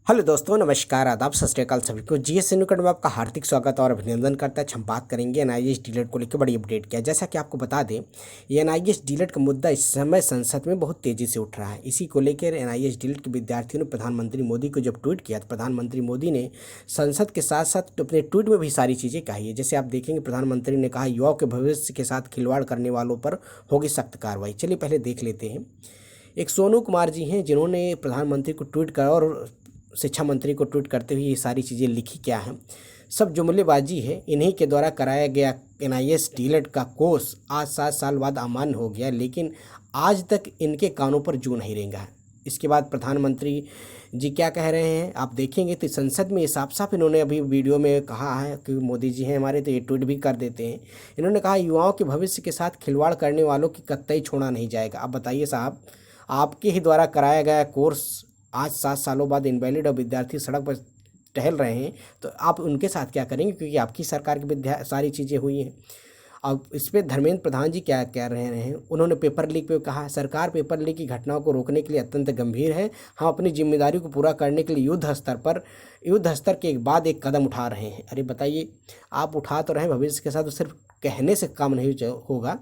Hello दोस्तों, नमस्कार, आदाब, सत श्री अकाल सभी को। जीएस न्यूज़ में आपका हार्दिक स्वागत और अभिनंदन करता है। हम बात करेंगे एनआईएस डीलेट को लेकर बड़ी अपडेट किया। जैसा कि आपको बता दें, ये एनआईएस डीलेट का मुद्दा इस समय संसद में बहुत तेज़ी से उठ रहा है। इसी को लेकर एनआईएस डीलेट के विद्यार्थियों ने प्रधानमंत्री मोदी को जब ट्वीट किया तो प्रधानमंत्री मोदी ने संसद के साथ साथ अपने ट्वीट में भी सारी चीज़ें कही है। जैसे आप देखेंगे, प्रधानमंत्री ने कहा युवाओं के भविष्य के साथ खिलवाड़ करने वालों पर होगी सख्त कार्रवाई। चलिए पहले देख लेते हैं। एक सोनू कुमार जी हैं जिन्होंने प्रधानमंत्री को ट्वीट करा और शिक्षा मंत्री को ट्वीट करते हुए ये सारी चीज़ें लिखी क्या हैं। सब जुमलेबाजी है। इन्हीं के द्वारा कराया गया एनआईएस डीलेट का कोर्स आज 7 साल बाद अमान्य हो गया, लेकिन आज तक इनके कानों पर जू नहीं रेंगा है। इसके बाद प्रधानमंत्री जी क्या कह रहे हैं आप देखेंगे तो संसद में साफ साफ इन्होंने अभी वीडियो में कहा है कि मोदी जी हैं हमारे, तो ये ट्वीट भी कर देते हैं। इन्होंने कहा युवाओं के भविष्य के साथ खिलवाड़ करने वालों की कतई छोड़ा नहीं जाएगा। अब बताइए साहब, आपके ही द्वारा कराया गया कोर्स आज 7 सालों बाद इनवैलिड और विद्यार्थी सड़क पर टहल रहे हैं, तो आप उनके साथ क्या करेंगे? क्योंकि आपकी सरकार की सारी चीज़ें हुई हैं। अब इस पर धर्मेंद्र प्रधान जी क्या कह रहे हैं? उन्होंने पेपर लीक पे कहा, सरकार पेपर लीक की घटनाओं को रोकने के लिए अत्यंत गंभीर है। हम अपनी जिम्मेदारी को पूरा करने के लिए युद्ध स्तर के एक बाद एक कदम उठा रहे हैं। अरे बताइए, आप उठा तो रहे हैं भविष्य के साथ, तो सिर्फ कहने से काम नहीं होगा।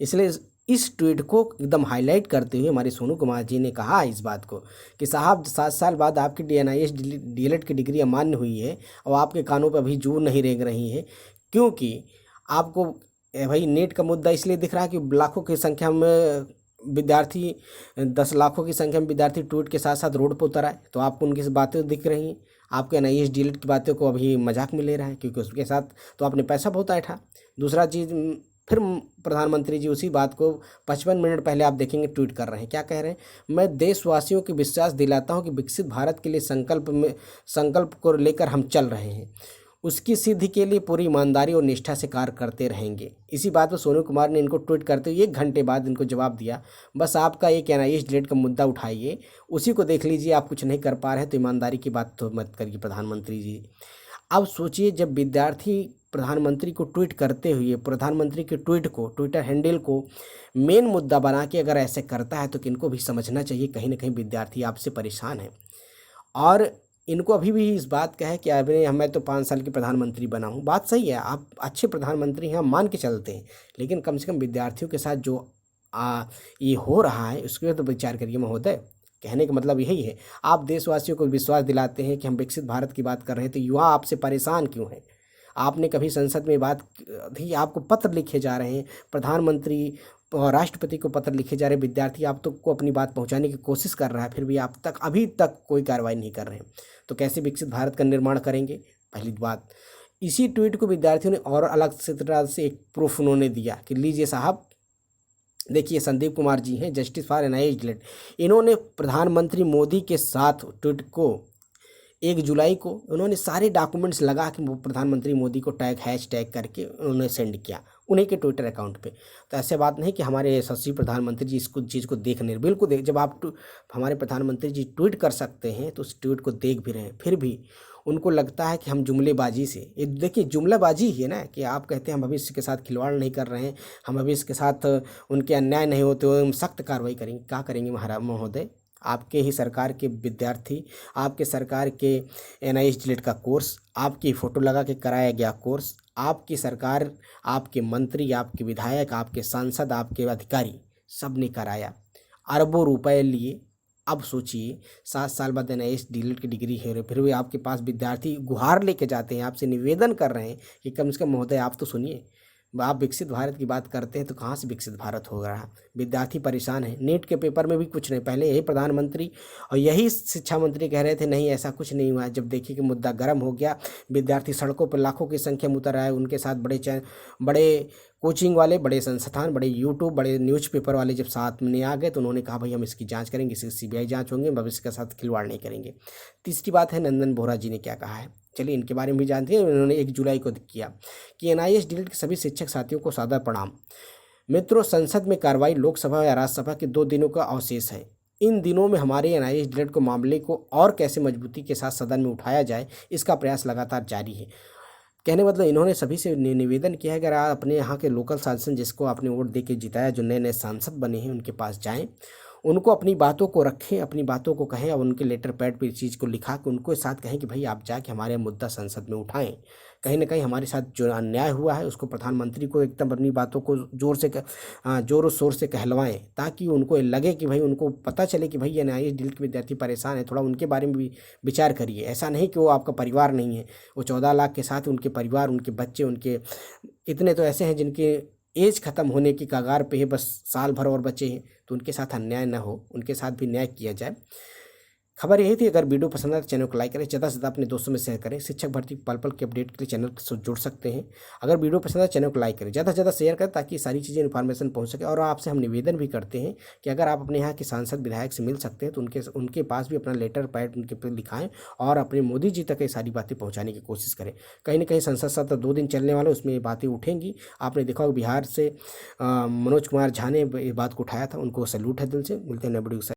इसलिए इस ट्वीट को एकदम हाईलाइट करते हुए हमारे सोनू कुमार जी ने कहा इस बात को कि साहब 7 साल बाद आपकी एनआईएस डीलेट की डिग्री अमान्य हुई है और आपके कानों पर अभी जू नहीं रेंग रही है, क्योंकि आपको भाई नेट का मुद्दा इसलिए दिख रहा है कि लाखों की संख्या में विद्यार्थी 10 लाखों की संख्या में विद्यार्थी ट्वीट के साथ साथ रोड पर उतर आए, तो आपको उनकी बातें दिख रही हैं। आपके एनआईएस डीलेट की बातों को अभी मजाक में ले रहा है, क्योंकि उसके साथ तो आपने पैसा बहुत ऐठा। दूसरा चीज़, फिर प्रधानमंत्री जी उसी बात को 55 मिनट पहले आप देखेंगे ट्वीट कर रहे हैं। क्या कह रहे हैं? मैं देशवासियों को विश्वास दिलाता हूं कि विकसित भारत के लिए संकल्प को लेकर हम चल रहे हैं। उसकी सिद्धि के लिए पूरी ईमानदारी और निष्ठा से कार्य करते रहेंगे। इसी बात पर सोनू कुमार ने इनको ट्वीट करते हुए 1 घंटे बाद इनको जवाब दिया, बस आपका एक एनआईएस डिलेट का मुद्दा उठाइए, उसी को देख लीजिए। आप कुछ नहीं कर पा रहे तो ईमानदारी की बात तो मत करिए प्रधानमंत्री जी। अब सोचिए, जब विद्यार्थी प्रधानमंत्री को ट्वीट करते हुए प्रधानमंत्री के ट्वीट को, ट्विटर हैंडल को मेन मुद्दा बना के अगर ऐसे करता है, तो इनको भी समझना चाहिए कहीं ना कहीं विद्यार्थी आपसे परेशान है। और इनको अभी भी इस बात का है कि अभी मैं तो 5 साल की प्रधानमंत्री बना हूँ। बात सही है, आप अच्छे प्रधानमंत्री हैं, हम मान के चलते हैं, लेकिन कम से कम विद्यार्थियों के साथ जो ये हो रहा है उसके तो विचार करिए महोदय। कहने का मतलब यही है, आप देशवासियों को विश्वास दिलाते हैं कि हम विकसित भारत की बात कर रहे हैं, तो युवा आपसे परेशान क्यों हैं? आपने कभी संसद में बात थी? आपको पत्र लिखे जा रहे हैं, प्रधानमंत्री और राष्ट्रपति को पत्र लिखे जा रहे हैं, विद्यार्थी आप तक को अपनी बात पहुंचाने की कोशिश कर रहा है, फिर भी आप तक अभी तक कोई कार्रवाई नहीं कर रहे हैं, तो कैसे विकसित भारत का निर्माण करेंगे? पहली बात। इसी ट्वीट को विद्यार्थियों ने और अलग से तरह से एक प्रूफ उन्होंने दिया कि लीजिए साहब, देखिए संदीप कुमार जी हैं, जस्टिस फॉर एनआईएस डिलेट। इन्होंने प्रधानमंत्री मोदी के साथ ट्वीट को 1 जुलाई को उन्होंने सारे डॉक्यूमेंट्स लगा के प्रधानमंत्री मोदी को हैश टैग करके उन्होंने सेंड किया उन्हीं के ट्विटर अकाउंट पे। तो ऐसे बात नहीं कि हमारे यशस्वी प्रधानमंत्री जी इसको चीज़ को देख नहीं, बिल्कुल देख। जब आप हमारे प्रधानमंत्री जी ट्वीट कर सकते हैं तो उस ट्वीट को देख भी रहे हैं, फिर भी उनको लगता है कि हम जुमलेबाजी से, ये देखिए जुमलाबाजी ही है ना, कि आप कहते हैं हम भविष्य के साथ खिलवाड़ नहीं कर रहे हैं, हम भविष्य के साथ उनके अन्याय नहीं होते हुए हम सख्त कार्रवाई करेंगे। क्या करेंगे महाराज महोदय? आपके ही सरकार के विद्यार्थी, आपके सरकार के एनआईएस डिलेट का कोर्स, आपकी फ़ोटो लगा के कराया गया कोर्स, आपकी सरकार, आपके मंत्री, आपके विधायक, आपके सांसद, आपके अधिकारी सब ने कराया, अरबों रुपए लिए। अब सोचिए 7 साल बाद एनआईएस डिलेट की डिग्री है, फिर भी आपके पास विद्यार्थी गुहार लेके जाते हैं, आपसे निवेदन कर रहे हैं कि कम से कम महोदय आप तो सुनिए। आप विकसित भारत की बात करते हैं तो कहाँ से विकसित भारत हो रहा है? विद्यार्थी परेशान है। नीट के पेपर में भी कुछ नहीं, पहले यही प्रधानमंत्री और यही शिक्षा मंत्री कह रहे थे नहीं ऐसा कुछ नहीं हुआ। जब देखिए कि मुद्दा गर्म हो गया, विद्यार्थी सड़कों पर लाखों की संख्या में उतर आए, उनके साथ बड़े कोचिंग वाले, बड़े संस्थान, बड़े यूट्यूब, बड़े न्यूज़पेपर वाले जब साथ में आ गए, तो उन्होंने कहा भाई हम इसकी जांच करेंगे, इसकी सीबीआई जांच होंगे, भविष्य के साथ खिलवाड़ नहीं करेंगे। तीसरी बात है, नंदन बोहरा जी ने क्या कहा है, चलिए इनके बारे में भी जानते हैं। उन्होंने 1 जुलाई को किया कि एनआईएस डिलेट के सभी शिक्षक साथियों को सादर प्रणाम। मित्रों, संसद में कार्रवाई लोकसभा या राज्यसभा के 2 दिनों का अवशेष है। इन दिनों में हमारे एनआईएस डिलेट को मामले को और कैसे मजबूती के साथ सदन में उठाया जाए, इसका प्रयास लगातार जारी है। कहने मतलब इन्होंने सभी से निवेदन किया है, अगर आप अपने यहाँ के लोकल सांसद जिसको आपने वोट दे के जिताया, जो नए नए सांसद बने हैं, उनके पास जाएं, उनको अपनी बातों को रखें, अपनी बातों को कहें और उनके लेटर पैड पे इस चीज़ को लिखा के उनको साथ कहें कि भाई आप जाके हमारे मुद्दा संसद में उठाएं। कहीं ना कहीं हमारे साथ जो अन्याय हुआ है उसको प्रधानमंत्री को एकदम अपनी बातों को जोर शोर से कहलवाएं, ताकि उनको लगे कि भाई, उनको पता चले कि भाई NIS डील के विद्यार्थी परेशान है, थोड़ा उनके बारे में भी विचार करिए। ऐसा नहीं कि वो आपका परिवार नहीं है, वो 14 लाख के साथ उनके परिवार, उनके बच्चे, उनके कितने तो ऐसे हैं जिनके एज ख़त्म होने की कगार पे है, बस साल भर और बचे हैं, तो उनके साथ अन्याय ना हो, उनके साथ भी न्याय किया जाए। खबर यही थी। अगर वीडियो पसंद आए तो चैनल को लाइक करें, ज़्यादा से ज़्यादा अपने दोस्तों में शेयर करें। शिक्षक भर्ती पल पल के अपडेट के लिए चैनल से जुड़ सकते हैं। अगर वीडियो पसंद आए चैनल को लाइक करें, ज़्यादा से ज़्यादा शेयर करें, ताकि सारी चीज़ें इन्फॉर्मेशन पहुंच सके। और आपसे हम निवेदन भी करते हैं कि अगर आप अपने यहाँ के सांसद विधायक से मिल सकते हैं तो उनके पास भी अपना लेटर पैड उनके पे लिखाएं और अपने मोदी जी तक ये सारी बातें पहुँचाने की कोशिश करें। कहीं ना कहीं संसद सत्र 2 दिन चलने वाला, उसमें ये बातें उठेंगी। आपने देखा होगा बिहार से मनोज कुमार झा ने ये बात को उठाया था, उनको सैल्यूट है दिल से। मिलते हैं नए वीडियो के साथ।